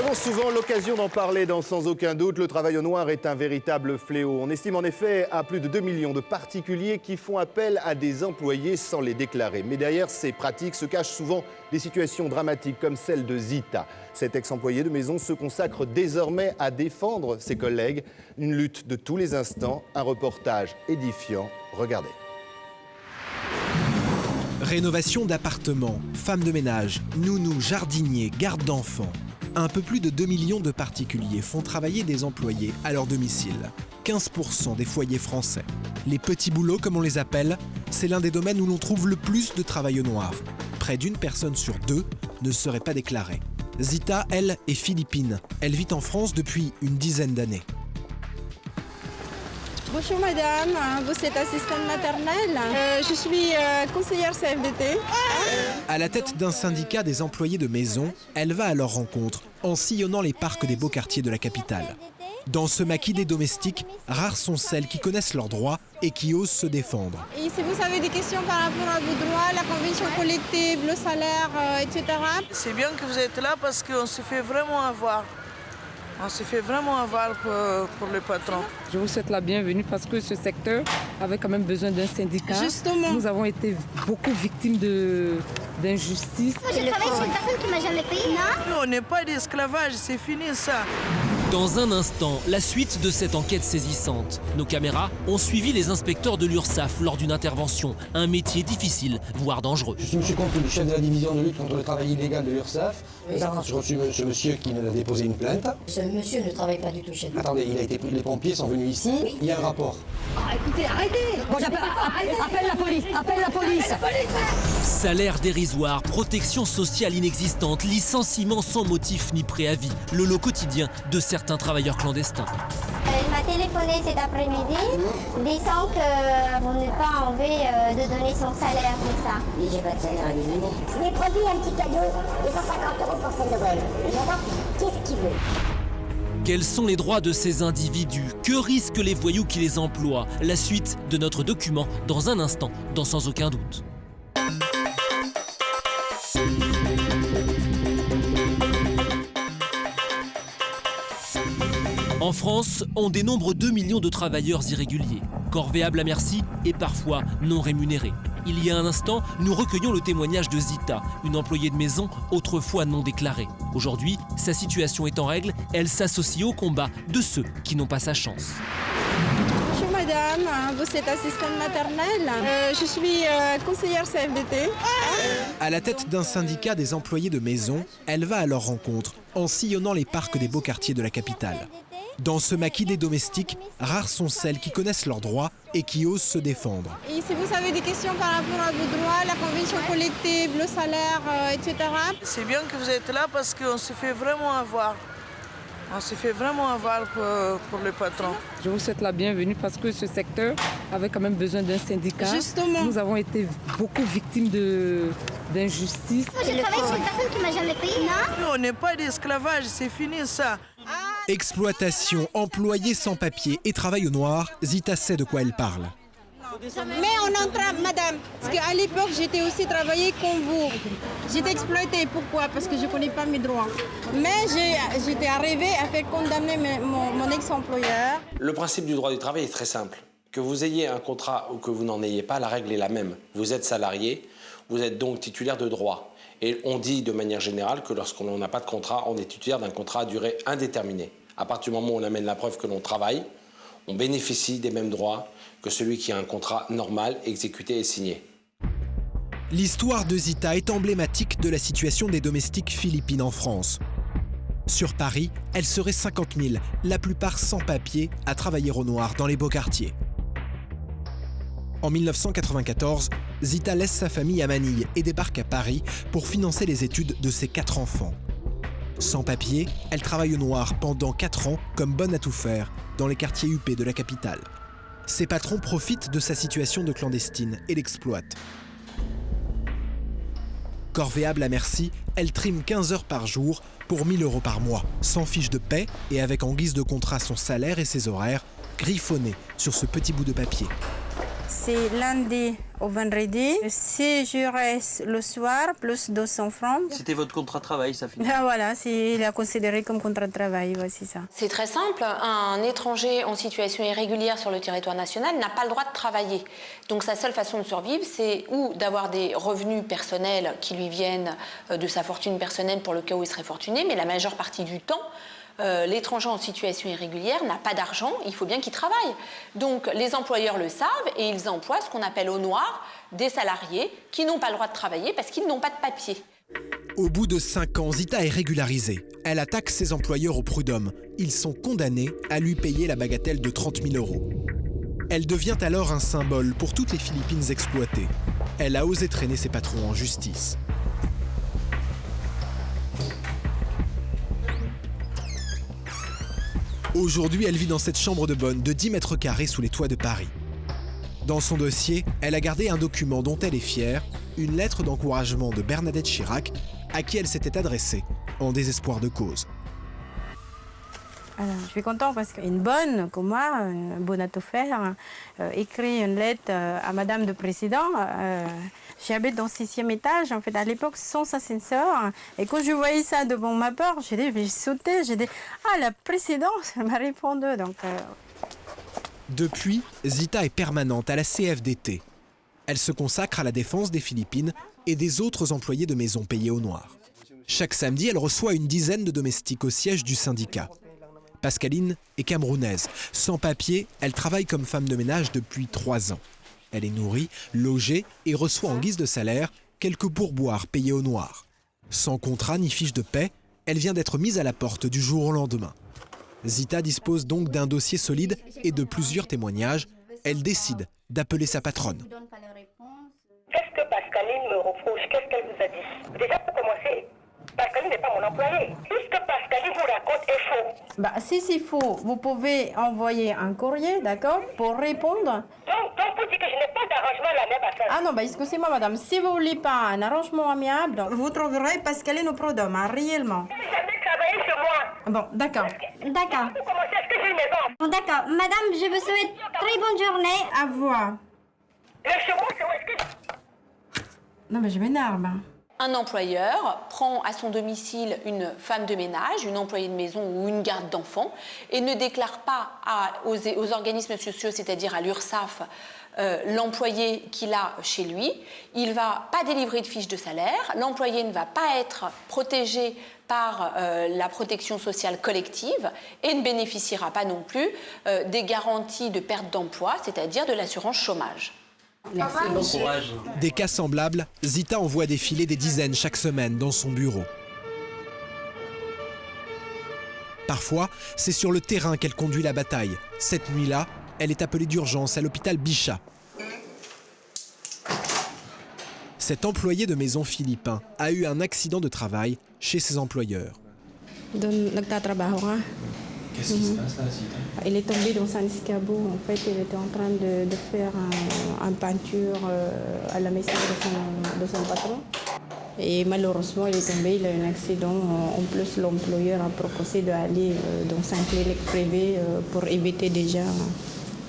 avons souvent l'occasion d'en parler dans Sans aucun doute. Le travail au noir est un véritable fléau. On estime en effet à plus de 2 millions de particuliers qui font appel à des employés sans les déclarer. Mais derrière ces pratiques se cachent souvent des situations dramatiques comme celle de Zita. Cet ex-employé de maison se consacre désormais à défendre ses collègues. Une lutte de tous les instants, un reportage édifiant. Regardez. Rénovation d'appartements, femmes de ménage, nounous, jardiniers, gardes d'enfants. Un peu plus de 2 millions de particuliers font travailler des employés à leur domicile. 15% des foyers français. Les petits boulots, comme on les appelle, c'est l'un des domaines où l'on trouve le plus de travail au noir. Près d'une personne sur deux ne serait pas déclarée. Zita, elle, est philippine. Elle vit en France depuis une dizaine d'années. Bonjour madame, vous êtes assistante maternelle. Je suis conseillère CFDT. À la tête d'un syndicat des employés de maison, elle va à leur rencontre en sillonnant les parcs des beaux quartiers de la capitale. Dans ce maquis des domestiques, rares sont celles qui connaissent leurs droits et qui osent se défendre. Et si vous avez des questions par rapport à vos droits, la convention collective, le salaire, etc. C'est bien que vous êtes là parce qu'on se fait vraiment avoir. On se fait vraiment avoir pour le patron. Je vous souhaite la bienvenue parce que ce secteur avait quand même besoin d'un syndicat. Justement. Nous avons été beaucoup victimes d'injustice. Je travaille sur une personne qui m'a jamais payé. Nous, on n'est pas d'esclavage, c'est fini ça. Dans un instant, la suite de cette enquête saisissante. Nos caméras ont suivi les inspecteurs de l'URSSAF lors d'une intervention. Un métier difficile, voire dangereux. Je suis M. Contou, chef de la division de lutte contre le travail illégal de l'URSSAF. J'ai reçu ce monsieur qui nous a déposé une plainte. Ce monsieur ne travaille pas du tout chez nous. Attendez, les pompiers sont venus ici. Oui. Il y a un rapport. Ah, écoutez, arrêtez. Bon, appelle la police, appelle la police. Salaire dérisoire, protection sociale inexistante, licenciement sans motif ni préavis. Le lot quotidien de certains travailleurs clandestins. Il m'a téléphoné cet après-midi, disant que vous n'êtes pas envie de donner son salaire, c'est ça. Mais j'ai pas de salaire à lui donner. Je lui ai produit un petit cadeau, 250 € pour ses Noël. J'adore, qu'est-ce qu'il veut? Quels sont les droits de ces individus? Que risquent les voyous qui les emploient? La suite de notre document dans un instant, dans Sans aucun doute. En France, on dénombre 2 millions de travailleurs irréguliers, corvéables à merci et parfois non rémunérés. Il y a un instant, nous recueillons le témoignage de Zita, une employée de maison autrefois non déclarée. Aujourd'hui, sa situation est en règle, elle s'associe au combat de ceux qui n'ont pas sa chance. Bonjour madame, vous êtes assistante maternelle. Je suis conseillère CFDT. À la tête d'un syndicat des employés de maison, elle va à leur rencontre en sillonnant les parcs des beaux quartiers de la capitale. Dans ce maquis des domestiques, rares sont celles qui connaissent leurs droits et qui osent se défendre. Et si vous avez des questions par rapport à vos droits, la convention collective, le salaire, etc. C'est bien que vous êtes là parce qu'on se fait vraiment avoir. On se fait vraiment avoir pour le patron. Je vous souhaite la bienvenue parce que ce secteur avait quand même besoin d'un syndicat. Justement. Nous avons été beaucoup victimes d'injustice. Je travaille sur une personne qui m'a jamais payé. Nous, on n'est pas d'esclavage, c'est fini ça. Exploitation, employés sans papier et travail au noir, Zita sait de quoi elle parle. Mais on entrave, madame, parce qu'à l'époque, j'étais aussi travaillée comme vous. J'étais exploitée. Pourquoi? Parce que je ne connais pas mes droits. Mais j'étais arrivée à faire condamner mon ex-employeur. Le principe du droit du travail est très simple. Que vous ayez un contrat ou que vous n'en ayez pas, la règle est la même. Vous êtes salarié, vous êtes donc titulaire de droits. Et on dit de manière générale que lorsqu'on n'a pas de contrat, on est titulaire d'un contrat à durée indéterminée. À partir du moment où on amène la preuve que l'on travaille, on bénéficie des mêmes droits que celui qui a un contrat normal, exécuté et signé. L'histoire de Zita est emblématique de la situation des domestiques philippines en France. Sur Paris, elles seraient 50 000, la plupart sans papier, à travailler au noir dans les beaux quartiers. En 1994, Zita laisse sa famille à Manille et débarque à Paris pour financer les études de ses 4 enfants. Sans papier, elle travaille au noir pendant 4 ans comme bonne à tout faire dans les quartiers huppés de la capitale. Ses patrons profitent de sa situation de clandestine et l'exploitent. Corvéable à merci, elle trime 15 heures par jour pour 1 000 € par mois, sans fiche de paie et avec en guise de contrat son salaire et ses horaires, griffonnés sur ce petit bout de papier. C'est l'un des au vendredi. Si je reste le soir, plus 200 francs. C'était votre contrat de travail, ça finit. Voilà, il est considéré comme contrat de travail, voici ça. C'est très simple, un étranger en situation irrégulière sur le territoire national n'a pas le droit de travailler. Donc sa seule façon de survivre, c'est ou d'avoir des revenus personnels qui lui viennent de sa fortune personnelle pour le cas où il serait fortuné, mais la majeure partie du temps, l'étranger en situation irrégulière n'a pas d'argent, il faut bien qu'il travaille. Donc les employeurs le savent et ils emploient ce qu'on appelle au noir des salariés qui n'ont pas le droit de travailler parce qu'ils n'ont pas de papier. Au bout de 5 ans, Zita est régularisée. Elle attaque ses employeurs au prud'homme. Ils sont condamnés à lui payer la bagatelle de 30 000 €. Elle devient alors un symbole pour toutes les Philippines exploitées. Elle a osé traîner ses patrons en justice. Aujourd'hui, elle vit dans cette chambre de bonne de 10 mètres carrés sous les toits de Paris. Dans son dossier, elle a gardé un document dont elle est fière, une lettre d'encouragement de Bernadette Chirac, à qui elle s'était adressée en désespoir de cause. Alors, je suis contente parce qu'une bonne comme moi, une bonne à tout faire, écrit une lettre à Madame le Président. J'habite dans le 6e étage, en fait, à l'époque, sans ascenseur. Et quand je voyais ça devant ma porte, j'ai sauté, j'ai dit « Ah, la présidence !» Elle m'a répondu. Donc, Depuis, Zita est permanente à la CFDT. Elle se consacre à la défense des Philippines et des autres employés de maison payés au noir. Chaque samedi, elle reçoit une dizaine de domestiques au siège du syndicat. Pascaline est camerounaise. Sans papier, elle travaille comme femme de ménage depuis 3 ans. Elle est nourrie, logée et reçoit en guise de salaire quelques pourboires payés au noir. Sans contrat ni fiche de paie, elle vient d'être mise à la porte du jour au lendemain. Zita dispose donc d'un dossier solide et de plusieurs témoignages. Elle décide d'appeler sa patronne. Qu'est-ce que Pascaline me reproche? Qu'est-ce qu'elle vous a dit? Déjà, pour commencer, Pascaline n'est pas mon employé. Tout ce que Pascaline vous raconte est faux. Si c'est faux, vous pouvez envoyer un courrier, d'accord, pour répondre. Donc vous dites que je n'ai pas d'arrangement la même affaire. Ah non, excusez-moi madame, si vous ne voulez pas un arrangement amiable, vous trouverez Pascaline au prud'homme, réellement. Je n'ai jamais travaillé chez moi. Bon, d'accord. D'accord. Pour commencer, est-ce que j'ai une maison? Bon, d'accord. Madame, je vous souhaite très bonne journée. À voir. Le chez moi, c'est où est-ce que... Non, je m'énerve. Un employeur prend à son domicile une femme de ménage, une employée de maison ou une garde d'enfants et ne déclare pas aux organismes sociaux, c'est-à-dire à l'URSSAF, l'employé qu'il a chez lui. Il ne va pas délivrer de fiche de salaire, l'employé ne va pas être protégé par la protection sociale collective et ne bénéficiera pas non plus des garanties de perte d'emploi, c'est-à-dire de l'assurance chômage. Merci, bon courage. Des cas semblables, Zita envoie défiler des dizaines chaque semaine dans son bureau. Parfois, c'est sur le terrain qu'elle conduit la bataille. Cette nuit-là, elle est appelée d'urgence à l'hôpital Bichat. Cet employé de maison philippin a eu un accident de travail chez ses employeurs. Qu'est-ce qui se passe là, Zita? Il est tombé dans un escabeau. En fait, il était en train de faire une peinture à la maison de son patron. Et malheureusement, il est tombé, il a eu un accident. En plus, l'employeur a proposé d'aller dans un clinique privé pour éviter déjà.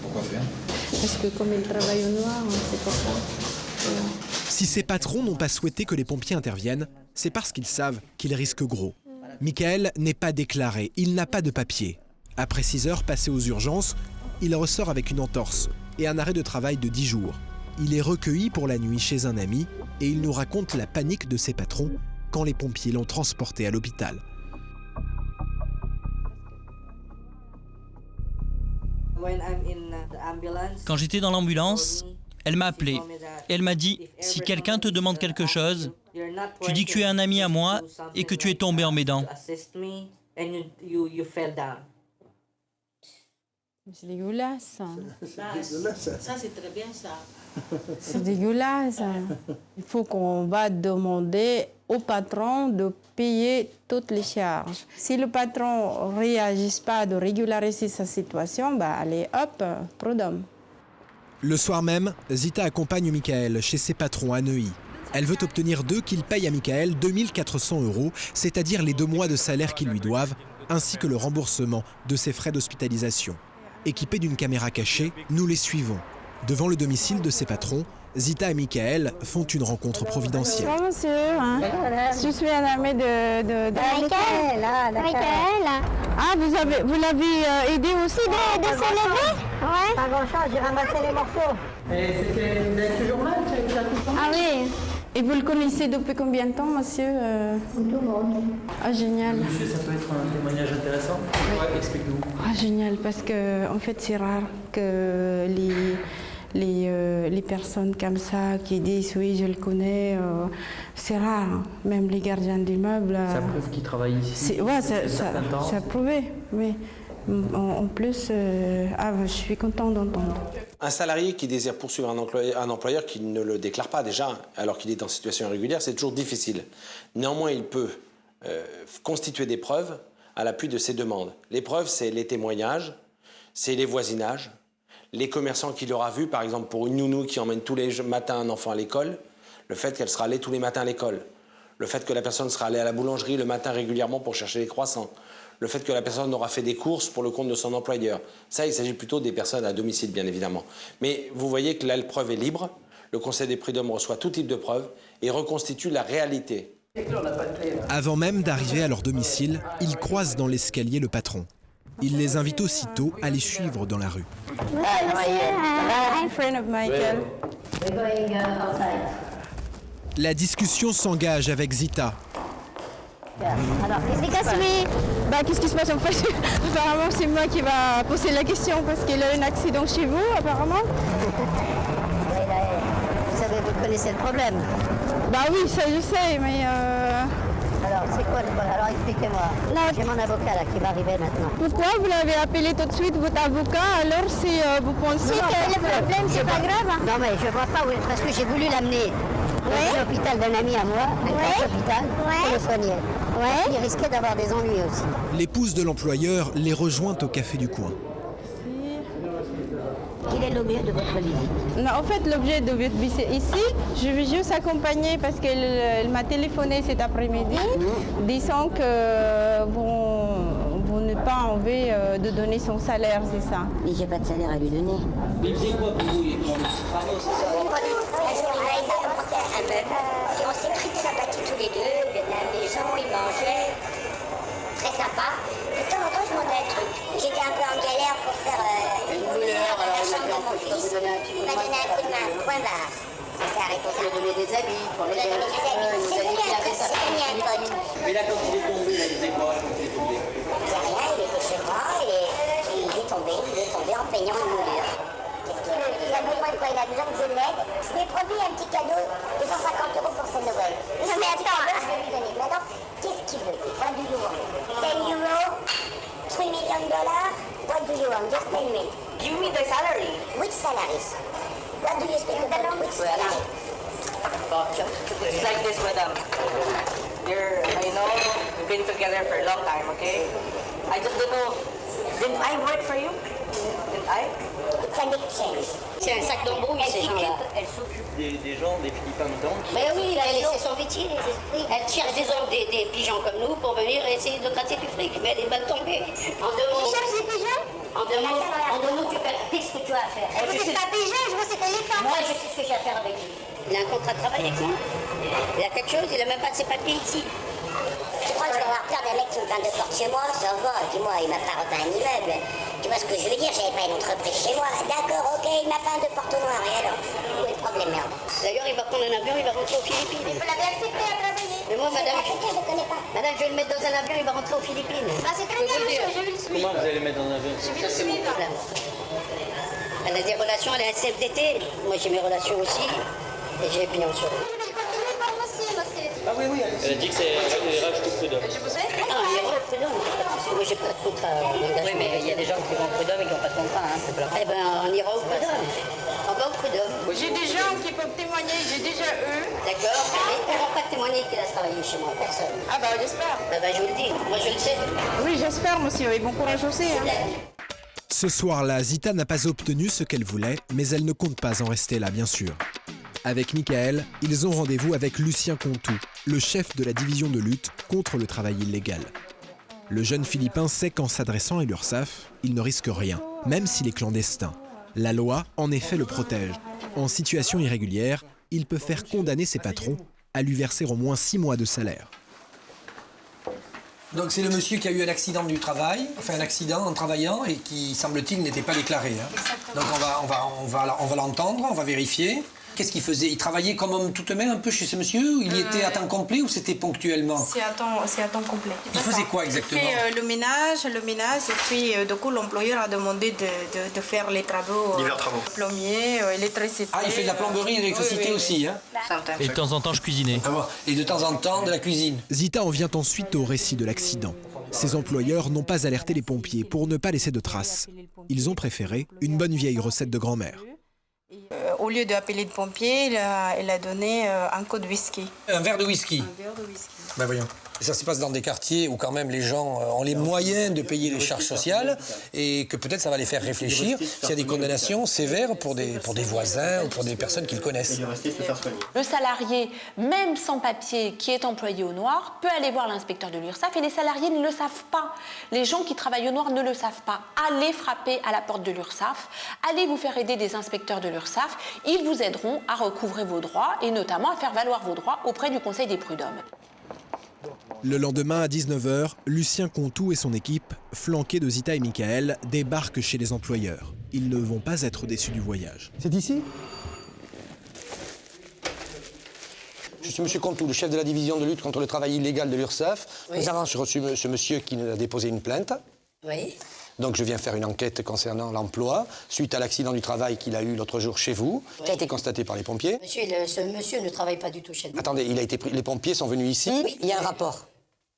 Pourquoi faire? Parce que comme il travaille au noir, c'est pour ça. Si ses patrons n'ont pas souhaité que les pompiers interviennent, c'est parce qu'ils savent qu'ils risquent gros. Michael n'est pas déclaré, il n'a pas de papier. Après 6 heures passées aux urgences, il ressort avec une entorse et un arrêt de travail de 10 jours. Il est recueilli pour la nuit chez un ami et il nous raconte la panique de ses patrons quand les pompiers l'ont transporté à l'hôpital. Quand j'étais dans l'ambulance, elle m'a appelé et elle m'a dit « Si quelqu'un te demande quelque chose, tu dis que tu es un ami à moi et que tu es tombé en m'aidant. » C'est dégueulasse. Ça c'est très bien ça. C'est dégueulasse. Il faut qu'on va demander au patron de payer toutes les charges. Si le patron ne réagit pas de régulariser sa situation, allez hop, prud'homme. Le soir même, Zita accompagne Michael chez ses patrons à Neuilly. Elle veut obtenir d'eux qu'ils payent à Michael 2 400 €, c'est-à-dire les 2 mois de salaire qu'ils lui doivent, ainsi que le remboursement de ses frais d'hospitalisation. Équipés d'une caméra cachée, nous les suivons. Devant le domicile de ses patrons, Zita et Michael font une rencontre providentielle. Bonjour monsieur, je suis un ami de Michael. Ah, vous l'avez aidé aussi de se lever? Ouais. Pas grand-chose, j'ai ramassé les morceaux. Et vous êtes toujours là? Ah oui. Et vous le connaissez depuis combien de temps, monsieur? Tout le monde. Ah, génial. Monsieur, ça peut être un témoignage intéressant. Ouais, expliquez-vous. Ah, génial, parce que en fait, c'est rare que les personnes comme ça qui disent oui, je le connais, c'est rare. Hein. Même les gardiens d'immeuble. Ça prouve qu'ils travaillent ici. Ouais, ça prouvé, oui. En plus, je suis contente d'entendre. Un salarié qui désire poursuivre un employeur qui ne le déclare pas déjà, alors qu'il est en situation irrégulière, c'est toujours difficile. Néanmoins, il peut constituer des preuves à l'appui de ses demandes. Les preuves, c'est les témoignages, c'est les voisinages, les commerçants qu'il aura vus, par exemple pour une nounou qui emmène tous les matins un enfant à l'école, le fait qu'elle sera allée tous les matins à l'école, le fait que la personne sera allée à la boulangerie le matin régulièrement pour chercher les croissants, le fait que la personne aura fait des courses pour le compte de son employeur. Ça, il s'agit plutôt des personnes à domicile, bien évidemment. Mais vous voyez que là, la preuve est libre. Le Conseil des prud'hommes reçoit tout type de preuves et reconstitue la réalité. Avant même d'arriver à leur domicile, ils croisent dans l'escalier le patron. Il les invite aussitôt à les suivre dans la rue. I'm friend of Michael. La discussion s'engage avec Zita. Alors, Qu'est-ce qui se passe en fait? Apparemment, c'est moi qui va poser la question parce qu'il a eu un accident chez vous, apparemment. Vous savez, vous connaissez le problème. Bah oui, ça je sais, mais... Alors, c'est quoi le problème? Alors, expliquez-moi. J'ai mon avocat là qui va arriver maintenant. Pourquoi vous l'avez appelé tout de suite, votre avocat? Alors, si vous pensez que le problème, c'est pas grave. Hein. Non, mais je vois pas où... Parce que j'ai voulu l'amener à l'hôpital d'un ami à moi, à l'hôpital, pour le soigner. Il risquait d'avoir des ennuis aussi. L'épouse de l'employeur les rejoint au café du coin. Quel est l'objet de votre visite? Non, en fait, l'objet de votre visite ici, je vais juste accompagner parce qu'elle m'a téléphoné cet après-midi, disant que vous n'êtes pas envie de donner son salaire, c'est ça? Mais j'ai pas de salaire à lui donner. Mais il faisait quoi pour vous? On s'est pris de sympathie tous les deux, il venait à la maison, il mangeait, très sympa. De temps en temps, je montais un truc. J'étais un peu en galère pour faire la chambre de mon fils. Il m'a donné un coup de main, point barre. Ça s'est arrêté là. Il m'a donné des habits pour les gosses. C'est mis un code. Mais là, quand il est tombé, il faisait quoi quand il est tombé? Il faisait rien, il était chez moi et il est tombé en peignant une moulure. Il a besoin de quoi? Il a besoin que je l'aide. Je lui ai promis un petit cadeau de 150 € pour sa Noël. Non mais attends, je vais lui donner. Maintenant, qu'est-ce qu'il veut? What do you want? 10 euros? $3 million? What do you want? Just tell me. You mean the salary? Which salaries? What do you speak about? Which salary? It's like this, madam. I know we've been together for a long time, okay? I just don't know. Didn't I work for you? Didn't I? It's an exchange. C'est un sac d'embrouille, ces gens-là. Elle s'occupe des gens, des Philippins dedans. Mais oui, c'est son métier. Elle cherche des pigeons comme nous pour venir essayer de gratter du fric. Mais elle est mal tombée. En deux mots. Tu cherches des pigeons? En deux mots, tu fais ce que tu as à faire. Vous n'êtes pas pigeon, je vois c'est éléphant. Moi, je sais ce que j'ai à faire avec lui. Il a un contrat de travail avec moi. Il a quelque chose, il n'a même pas de ses papiers ici. Tu crois que je vais avoir peur d'un mec qui me parle de porte chez moi? Ça va, dis-moi, il m'a pas repeint un immeuble. Tu vois ce que je veux dire? J'avais pas une entreprise chez moi. D'accord, ok, il m'a peint de porte noire. Et alors? Où est le problème, merde? D'ailleurs, il va prendre un avion, il va rentrer aux Philippines. Vous l'avez accepté à travailler? Mais moi, madame, je ne connais pas. Madame, je vais le mettre dans un avion, il va rentrer aux Philippines. Ah, c'est très bien, monsieur, je vais le suivre. Comment vous allez le mettre dans un avion? Ça, c'est mon problème. Elle a des relations, elle est à CFDT. Moi, j'ai mes relations aussi. Et j'ai pignon sur eux. Ah oui, oui. Elle a dit que c'est les RH tout prud'homme. Ah, il y a prud'homme. Moi, j'ai pas de contrat d'engagement. Oui, mais il y a des gens qui vont au prud'homme et qui n'ont pas de contrat. Hein, c'est pas la Eh ben, on ira au prud'homme. On va au prud'homme. J'ai des gens qui peuvent témoigner, j'ai déjà eux. D'accord, mais ils ne pourront pas témoigner qu'il a travaillé chez moi, personne. Ah bah j'espère. Ah bah je vous le dis, moi je le sais. Oui, j'espère, monsieur, et bon courage aussi. Hein. Ce soir-là, Zita n'a pas obtenu ce qu'elle voulait, mais elle ne compte pas en rester là, bien sûr. Avec Michael, ils ont rendez-vous avec Lucien Contou, le chef de la division de lutte contre le travail illégal. Le jeune Philippin sait qu'en s'adressant à l'URSSAF, il ne risque rien, même s'il est clandestin. La loi, en effet, le protège. En situation irrégulière, il peut faire condamner ses patrons à lui verser au moins 6 mois de salaire. Donc c'est le monsieur qui a eu un accident du travail, enfin un accident en travaillant et qui, semble-t-il, n'était pas déclaré. Donc on va l'entendre, on va vérifier. Qu'est-ce qu'il faisait? Il travaillait comme homme toute main un peu chez ce monsieur? Ou il y était à temps complet ou c'était ponctuellement? C'est à temps complet. Il faisait quoi exactement? Il fait le ménage, et puis du coup l'employeur a demandé de faire les travaux. Divers travaux. Plombier, électricité. Ah, il fait de la plomberie et de l'électricité aussi, hein? Et de temps en temps, je cuisinais. Et de temps en temps, de la cuisine. Zita en vient ensuite au récit de l'accident. Ses employeurs n'ont pas alerté les pompiers pour ne pas laisser de traces. Ils ont préféré une bonne vieille recette de grand-mère. Au lieu d'appeler le pompier, il a donné un coup de whisky. Un verre de whisky? Un verre de whisky. Ben voyons. Et ça se passe dans des quartiers où quand même les gens ont les moyens de payer les charges sociales et que peut-être ça va les faire réfléchir s'il y a des condamnations sévères pour des voisins ou pour des personnes qu'ils connaissent. Le salarié, même sans papier, qui est employé au noir, peut aller voir l'inspecteur de l'URSSAF et les salariés ne le savent pas. Les gens qui travaillent au noir ne le savent pas. Allez frapper à la porte de l'URSSAF, allez vous faire aider des inspecteurs de l'URSSAF. Ils vous aideront à recouvrer vos droits et notamment à faire valoir vos droits auprès du Conseil des prud'hommes. Le lendemain à 19h, Lucien Contou et son équipe, flanqués de Zita et Michael, débarquent chez les employeurs. Ils ne vont pas être déçus du voyage. C'est ici? Je suis M. Contou, le chef de la division de lutte contre le travail illégal de l'URSSAF. Nous avons reçu ce monsieur qui nous a déposé une plainte. Oui. Donc je viens faire une enquête concernant l'emploi, suite à l'accident du travail qu'il a eu l'autre jour chez vous, qui a été constaté par les pompiers. Monsieur, ce monsieur ne travaille pas du tout chez nous. Attendez, il a été pris, les pompiers sont venus ici? Oui, il y a un rapport.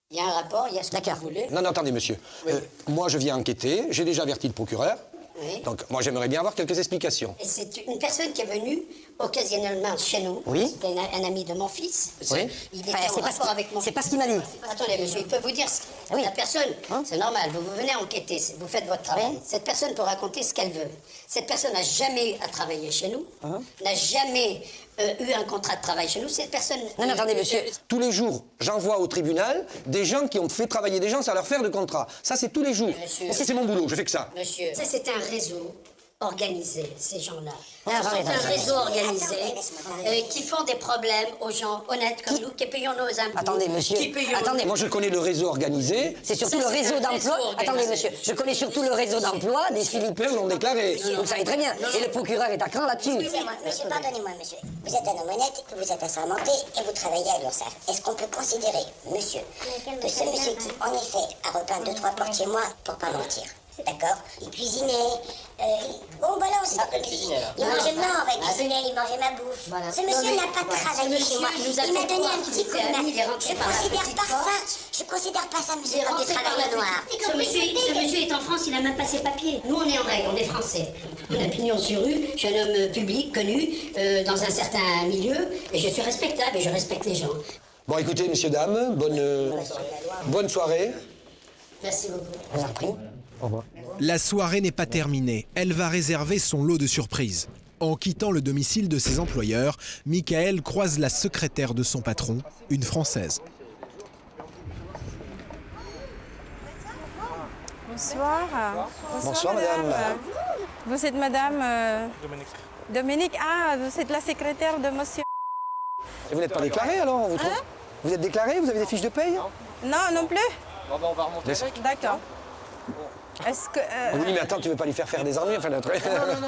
Il y a un rapport, il y a ce que vous voulez. Non, attendez, monsieur. Oui. Moi, je viens enquêter, j'ai déjà averti le procureur. Oui. Donc, moi, j'aimerais bien avoir quelques explications. Et c'est une personne qui est venue occasionnellement chez nous. Oui. C'était un ami de mon fils. Oui. Il était en rapport avec mon fils. C'est pas ce qu'il m'a dit. Attendez, monsieur, il peut vous dire... Oui. La personne, c'est normal, vous venez enquêter, vous faites votre travail. Oui. Cette personne peut raconter ce qu'elle veut. Cette personne n'a jamais à travailler chez nous, n'a jamais eu un contrat de travail chez nous. Cette personne... Non, attendez, monsieur. Tous les jours, j'envoie au tribunal des gens qui ont fait travailler des gens sans leur faire de contrat. Ça, c'est tous les jours. Monsieur. C'est mon boulot, je fais que ça. Monsieur, ça, c'est un réseau organisé, ces gens-là. C'est un réseau organisé qui font des problèmes aux gens honnêtes comme nous, qui payons nos impôts. Attendez, monsieur. Attendez, moi je connais le réseau organisé. C'est surtout le réseau d'emploi. Attendez, monsieur. Je connais surtout le réseau d'emploi des Philippins où l'on déclaré. Vous le savez très bien. Et le procureur est à cran là-dessus. Excusez-moi, monsieur, pardonnez-moi, monsieur. Vous êtes un homme honnête, vous êtes assermenté et vous travaillez à l'URSSAF. Est-ce qu'on peut considérer, monsieur, que ce monsieur qui, en effet, a repeint 2-3 portiers moins pour pas mentir? D'accord. Il cuisinait. Oh, voilà, on sait pas cuisiner. Il mangeait, il mangeait ma bouffe. Voilà. Ce monsieur n'a pas travaillé chez moi. Il m'a donné un petit coup de main. Je considère pas ça, monsieur, comme du travail au noir. Ce monsieur est en France, il n'a même pas ses papiers. Nous, on est en règle, on est français. On a pignon sur rue, je suis un homme public, connu, dans un certain milieu, et je suis respectable et je respecte les gens. Bon, écoutez, messieurs, dames, bonne soirée. Merci beaucoup. Je vous en prie. Au revoir. La soirée n'est pas terminée. Elle va réserver son lot de surprises. En quittant le domicile de ses employeurs, Michael croise la secrétaire de son patron, une Française. Bonsoir. Bonsoir, madame. Vous êtes madame Dominique. Ah, vous êtes la secrétaire de monsieur. Et vous n'êtes pas déclaré alors, on vous trouve? Vous êtes déclaré? Vous avez des fiches de paye? Non, non plus. Bon, on va remonter. D'accord. Est-ce que... Oui, mais attends, tu veux pas lui faire des ennuis? Enfin, non,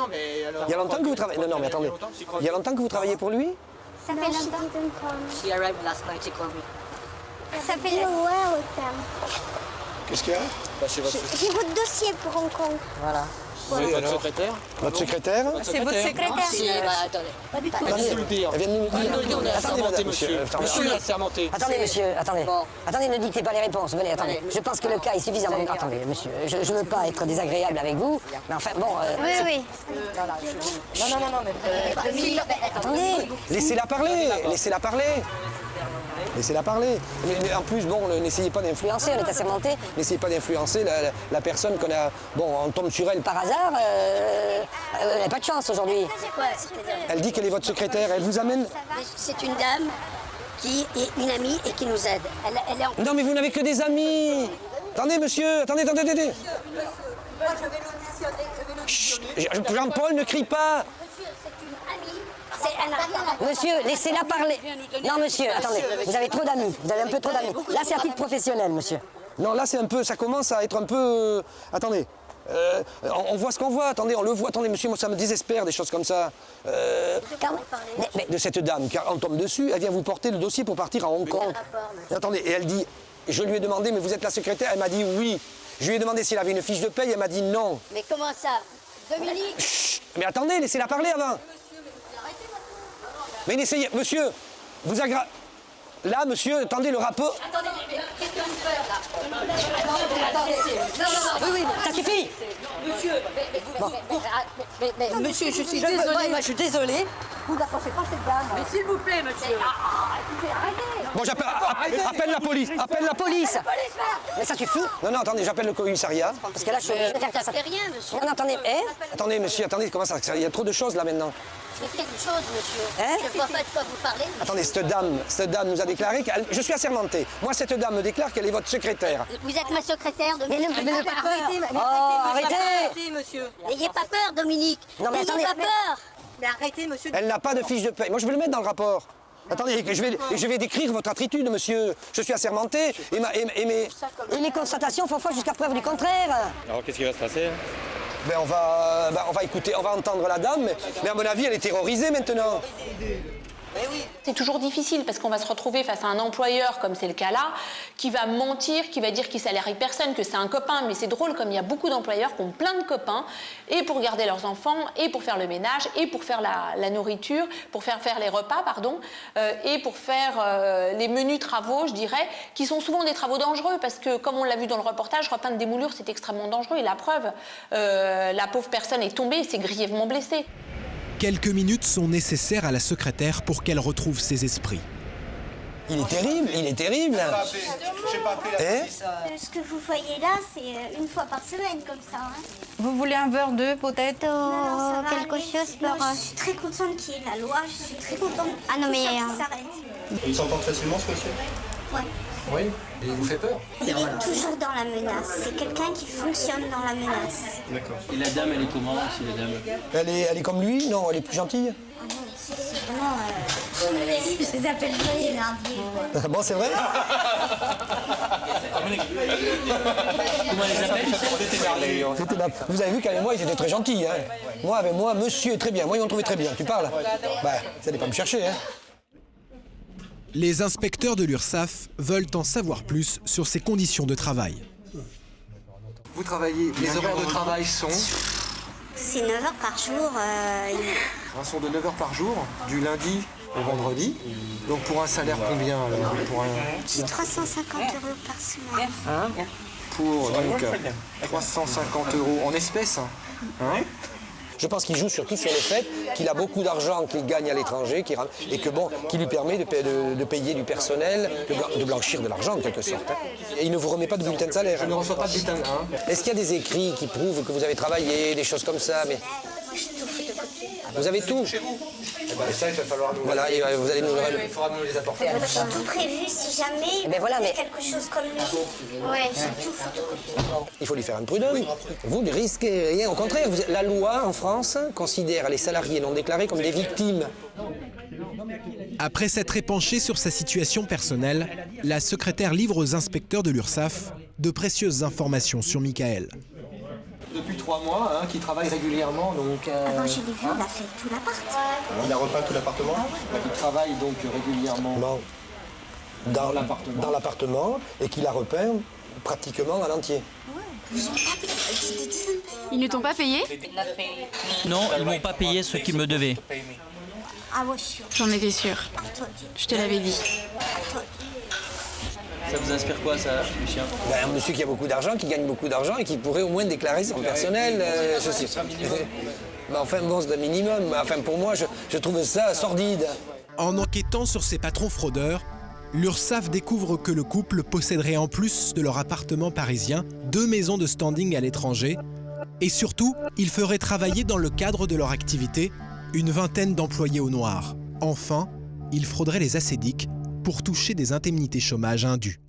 mais alors... Il y a longtemps que vous travaillez... Non, mais attendez. Il y a longtemps que vous travaillez pour lui? Ça fait longtemps. She arrived last night, she called me. Ça fait longtemps. Qu'est-ce qu'il y a? J'ai votre dossier pour Hong Kong. Voilà. Oui, votre secrétaire? Votre secrétaire? C'est votre secrétaire? Attendez. Elle vient de nous le dire. Elle vient de nous le dire. On est assermenté, monsieur. Monsieur est assermenté. Attendez, monsieur, attendez. Bon. Attendez, ne dictez pas les réponses. Venez, attendez. Je pense que le cas est suffisamment... Attendez, monsieur, je ne veux pas être désagréable avec vous, mais enfin, bon... Oui. Non, mais... Attendez. Laissez-la parler, laissez-la parler. Laissez-la parler. Mais en plus, bon, n'essayez pas d'influencer, on est assermenté. N'essayez pas d'influencer la personne qu'on a... Bon, on tombe sur elle par hasard. Elle n'a pas de chance aujourd'hui. Elle dit qu'elle est votre secrétaire, elle vous amène... C'est une dame qui est une amie et qui nous aide. Elle est en... Non, mais vous n'avez que des amis. Attendez, monsieur, attendez. Chut, Jean-Paul, ne crie pas. Monsieur, c'est une amie Monsieur, laissez-la parler. Non, monsieur, attendez, vous avez trop d'amis, vous avez un peu trop d'amis. Là, c'est à titre professionnel, monsieur. Non, là, c'est un peu, ça commence à être un peu... attendez, on voit ce qu'on voit, attendez, on le voit. Attendez, monsieur, moi, ça me désespère, des choses comme ça. De cette dame, car on tombe dessus, elle vient vous porter le dossier pour partir à Hong Kong. Attendez, et elle dit, je lui ai demandé, mais vous êtes la secrétaire? Elle m'a dit oui. Je lui ai demandé s'il avait une fiche de paye, elle m'a dit non. Mais comment ça? Dominique? Chut, mais attendez, laissez-la parler avant. Mais n'essayez, monsieur, vous aggravez... Là, monsieur, attendez, le rapport... Attendez, mais qu'est-ce que vous faites là? Attendez, oui, ça suffit. Monsieur, monsieur, je suis désolée. Moi, je suis désolée. Vous n'approchez pas cette dame. Mais s'il vous plaît, monsieur. Arrêtez. Bon, appelle la police, appelle la police. Mais ça suffit. Non, non, attendez, j'appelle le commissariat. Parce que là, je suis obligée de faire ça. Ça fait rien, monsieur. Non, non, attendez, Attendez, monsieur, attendez, comment ça... Il y a trop de choses, là, maintenant. Je fais quelque chose, monsieur. Je ne vois pas de quoi vous parlez. Attendez, cette dame nous a déclaré qu'elle... Je suis assermenté. Moi, cette dame me déclare qu'elle est votre secrétaire. Vous êtes ma secrétaire, Dominique. Mais n'ayez pas peur. Arrêtez, monsieur. N'ayez pas peur, Dominique. Non, mais attendez. N'ayez pas peur. Mais arrêtez, monsieur. Elle n'a pas de fiche de paie. Moi, je vais le mettre dans le rapport. Attendez, je vais décrire votre attitude, monsieur. Je suis assermenté et mes constatations font foi jusqu'à preuve du contraire. Alors, qu'est-ce qui va se passer? Ben, on va écouter, on va entendre la dame, mais à mon avis, elle est terrorisée maintenant. C'est toujours difficile parce qu'on va se retrouver face à un employeur, comme c'est le cas là, qui va mentir, qui va dire qu'il salarie personne, que c'est un copain. Mais c'est drôle, comme il y a beaucoup d'employeurs qui ont plein de copains, et pour garder leurs enfants, et pour faire le ménage, et pour faire la nourriture, pour faire les repas, pardon, et pour faire les menus travaux, je dirais, qui sont souvent des travaux dangereux, parce que, comme on l'a vu dans le reportage, repeindre des moulures, c'est extrêmement dangereux. Et la preuve, la pauvre personne est tombée et s'est grièvement blessée. Quelques minutes sont nécessaires à la secrétaire pour qu'elle retrouve ses esprits. Il est terrible, il est terrible. Ce que vous voyez là, c'est une fois par semaine comme ça. Hein. Vous voulez un verre d'eau peut-être? Quelque chose pour... Je suis très contente qu'il y ait la loi, je suis très contente Ah non, mais... ça s'arrête. Il s'entend facilement, ce monsieur? Ouais. Oui, et il vous fait peur? Il est toujours dans la menace. C'est quelqu'un qui fonctionne dans la menace. D'accord. Et la dame, elle est comment, si la dame? Elle est comme lui? Non, elle est plus gentille? C'est vraiment... je les appelle Thénardier. Bon, c'est vrai? Comment les appelle? Vous avez vu qu'avec moi, ils étaient très gentils. Hein. Moi, avec moi, monsieur, très bien. Moi, ils m'ont trouvé très bien. Tu parles? Bah, ça n'est pas me chercher. Hein. Les inspecteurs de l'URSSAF veulent en savoir plus sur ses conditions de travail. Vous travaillez, les horaires de travail sont? C'est 9 heures par jour. Sont de 9 heures par jour, du lundi au vendredi. Donc pour un salaire combien alors? J'ai 350 € par semaine. Pour donc 350 € en espèces. Hein? Je pense qu'il joue surtout sur le fait qu'il a beaucoup d'argent qu'il gagne à l'étranger et que bon, qui lui permet de payer du personnel, de blanchir de l'argent en quelque sorte. Hein. Et il ne vous remet pas de bulletin de salaire. Je ne reçois pas de bulletin. Hein. Est-ce qu'il y a des écrits qui prouvent que vous avez travaillé, des choses comme ça? Mais... Vous avez tout? Chez vous? Et ça, il va falloir nous... Voilà, et vous allez nous... Il faudra nous les apporter. J'ai tout prévu si jamais il y a quelque chose comme lui. Ouais, j'ai tout photocopié. Il faut lui faire un prud'homme. Vous ne risquez rien. Au contraire, la loi en France considère les salariés non déclarés comme des victimes. Après s'être épanchée sur sa situation personnelle, la secrétaire livre aux inspecteurs de l'URSSAF de précieuses informations sur Michael. Depuis 3 mois, qui travaille régulièrement, donc... Avant, j'ai vu, il a fait tout l'appart. Il a repeint tout l'appartement? Il travaille donc régulièrement dans l'appartement et qu'il a repeint pratiquement à l'entier. Ils ne t'ont pas payé? Non, ils m'ont pas payé ce qu'ils me devaient. Ah ouais, sûr. J'en étais sûre. Je te l'avais dit. Ça vous inspire quoi, ça, Lucien? Un monsieur qui a beaucoup d'argent, qui gagne beaucoup d'argent et qui pourrait au moins déclarer son personnel. Mais enfin, bon, c'est un minimum. Enfin, pour moi, je trouve ça sordide. En enquêtant sur ces patrons fraudeurs, l'URSSAF découvre que le couple posséderait en plus de leur appartement parisien 2 maisons de standing à l'étranger. Et surtout, ils feraient travailler dans le cadre de leur activité une vingtaine d'employés au noir. Enfin, ils frauderaient les assédiques pour toucher des indemnités chômage indues.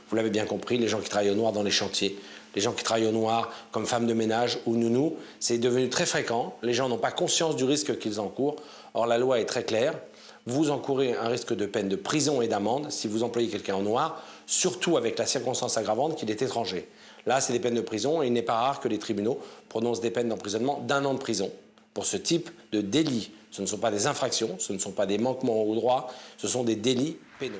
vous l'avez bien compris, les gens qui travaillent au noir dans les chantiers, les gens qui travaillent au noir comme femmes de ménage ou nounous, c'est devenu très fréquent. Les gens n'ont pas conscience du risque qu'ils encourent. Or, la loi est très claire. Vous encourez un risque de peine de prison et d'amende si vous employez quelqu'un au noir, surtout avec la circonstance aggravante qu'il est étranger. Là, c'est des peines de prison et il n'est pas rare que les tribunaux prononcent des peines d'emprisonnement d'1 an de prison pour ce type de délit. Ce ne sont pas des infractions, ce ne sont pas des manquements au droit, ce sont des délits pénaux.